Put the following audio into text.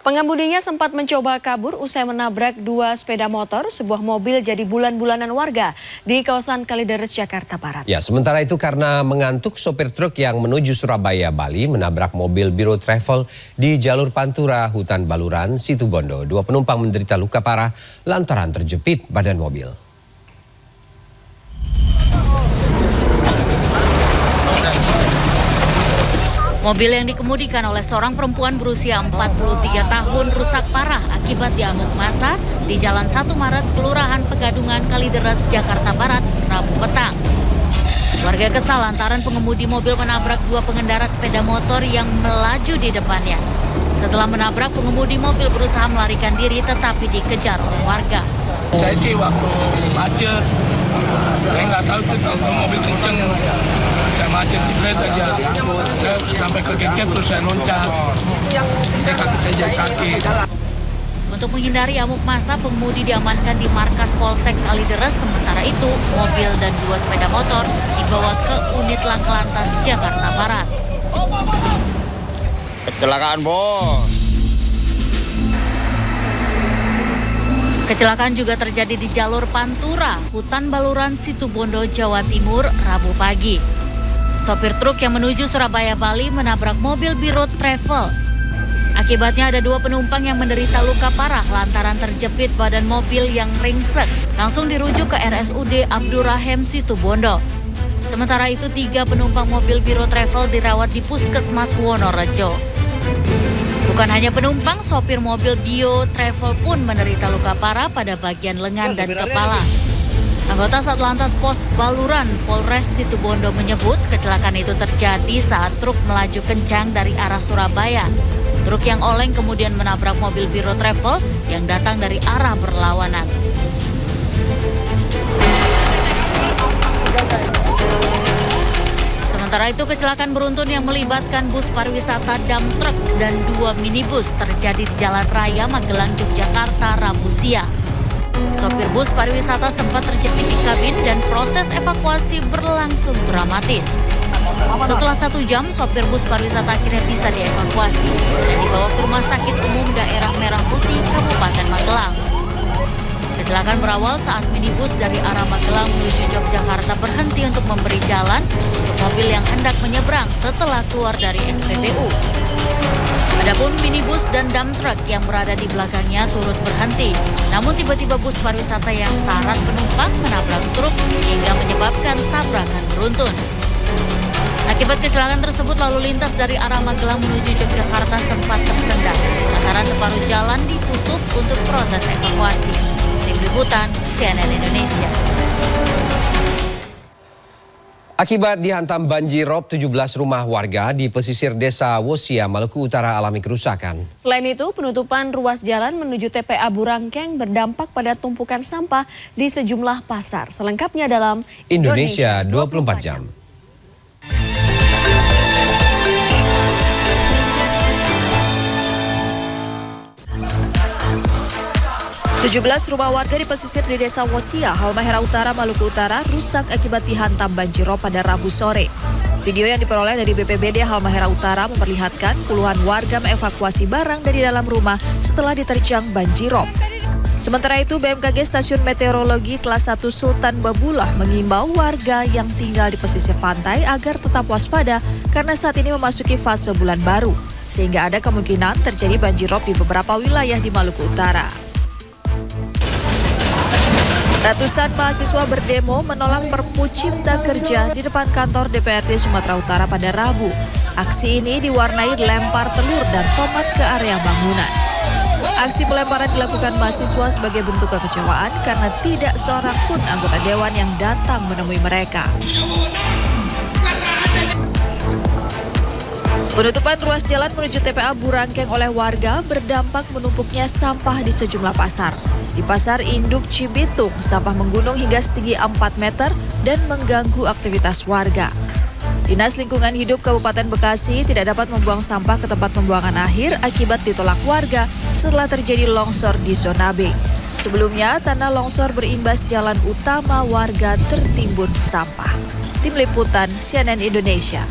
Pengemudinya sempat mencoba kabur usai menabrak dua sepeda motor, sebuah mobil jadi bulan-bulanan warga di kawasan Kalideres, Jakarta Barat. Ya, sementara itu karena mengantuk, sopir truk yang menuju Surabaya, Bali menabrak mobil Biro Travel di jalur Pantura, Hutan Baluran, Situbondo. Dua penumpang menderita luka parah lantaran terjepit badan mobil. Mobil yang dikemudikan oleh seorang perempuan berusia 43 tahun rusak parah akibat diamuk massa di Jalan 1 Maret, Kelurahan Pegadungan, Kalideres, Jakarta Barat, Rabu petang. Warga kesal lantaran pengemudi mobil menabrak dua pengendara sepeda motor yang melaju di depannya. Setelah menabrak, pengemudi mobil berusaha melarikan diri tetapi dikejar oleh warga. Saya sih waktu macet, saya nggak tahu tuh mobil kenceng. Saya macet di bled aja, saya sampai kegecet terus saya loncat, dia kaki saya jadi sakit. Untuk menghindari amuk massa, pengemudi diamankan di markas Polsek Kalideres. Sementara itu, mobil dan dua sepeda motor dibawa ke unit Laka Lantas Jakarta Barat. Kecelakaan, bos. Kecelakaan juga terjadi di jalur Pantura, Hutan Baluran, Situbondo, Jawa Timur, Rabu pagi. Sopir truk yang menuju Surabaya, Bali menabrak mobil Biro Travel. Akibatnya ada dua penumpang yang menderita luka parah lantaran terjepit badan mobil yang ringsek. Langsung dirujuk ke RSUD Abdurrahim, Situbondo. Sementara itu, tiga penumpang mobil Biro Travel dirawat di Puskesmas Wonorejo. Bukan hanya penumpang, sopir mobil Bio Travel pun menderita luka parah pada bagian lengan dan kepala. Anggota Satlantas Pos Baluran Polres Situbondo menyebut kecelakaan itu terjadi saat truk melaju kencang dari arah Surabaya. Truk yang oleng kemudian menabrak mobil Biro Travel yang datang dari arah berlawanan. Sementara itu, kecelakaan beruntun yang melibatkan bus pariwisata dump truck dan dua minibus terjadi di Jalan Raya Magelang, Yogyakarta, Rabu siang. Sopir bus pariwisata sempat terjepit di kabin dan proses evakuasi berlangsung dramatis. Setelah 1 jam, sopir bus pariwisata akhirnya bisa dievakuasi dan dibawa ke Rumah Sakit Umum Daerah Merah Putih, Kabupaten Magelang. Kecelakaan berawal saat minibus dari arah Magelang menuju Yogyakarta berhenti untuk memberi jalan untuk mobil yang hendak menyeberang setelah keluar dari SPBU. Adapun minibus dan dump truck yang berada di belakangnya turut berhenti. Namun tiba-tiba bus pariwisata yang syarat penumpang menabrak truk hingga menyebabkan tabrakan beruntun. Akibat kecelakaan tersebut, lalu lintas dari arah Magelang menuju Yogyakarta sempat tersendat lantaran separuh jalan ditutup untuk proses evakuasi. Tim Liputan CNN Indonesia. Akibat dihantam banjir rob, 17 rumah warga di pesisir desa Wosia, Maluku Utara alami kerusakan. Selain itu, penutupan ruas jalan menuju TPA Burangkeng berdampak pada tumpukan sampah di sejumlah pasar. Selengkapnya dalam Indonesia 24 jam. 17 rumah warga di pesisir di desa Wosia, Halmahera Utara, Maluku Utara rusak akibat dihantam banjir rob pada Rabu sore. Video yang diperoleh dari BPBD Halmahera Utara memperlihatkan puluhan warga mengevakuasi barang dari dalam rumah setelah diterjang banjir rob. Sementara itu, BMKG Stasiun Meteorologi Kelas 1 Sultan Babullah mengimbau warga yang tinggal di pesisir pantai agar tetap waspada karena saat ini memasuki fase bulan baru, sehingga ada kemungkinan terjadi banjir rob di beberapa wilayah di Maluku Utara. Ratusan mahasiswa berdemo menolak Perpu Cipta Kerja di depan kantor DPRD Sumatera Utara pada Rabu. Aksi ini diwarnai lempar telur dan tomat ke area bangunan. Aksi pelemparan dilakukan mahasiswa sebagai bentuk kekecewaan karena tidak seorang pun anggota dewan yang datang menemui mereka. Penutupan ruas jalan menuju TPA Burangkeng oleh warga berdampak menumpuknya sampah di sejumlah pasar. Di Pasar Induk Cibitung, sampah menggunung hingga setinggi 4 meter dan mengganggu aktivitas warga. Dinas Lingkungan Hidup Kabupaten Bekasi tidak dapat membuang sampah ke tempat pembuangan akhir akibat ditolak warga setelah terjadi longsor di zona B. Sebelumnya, tanah longsor berimbas jalan utama warga tertimbun sampah. Tim Liputan CNN Indonesia.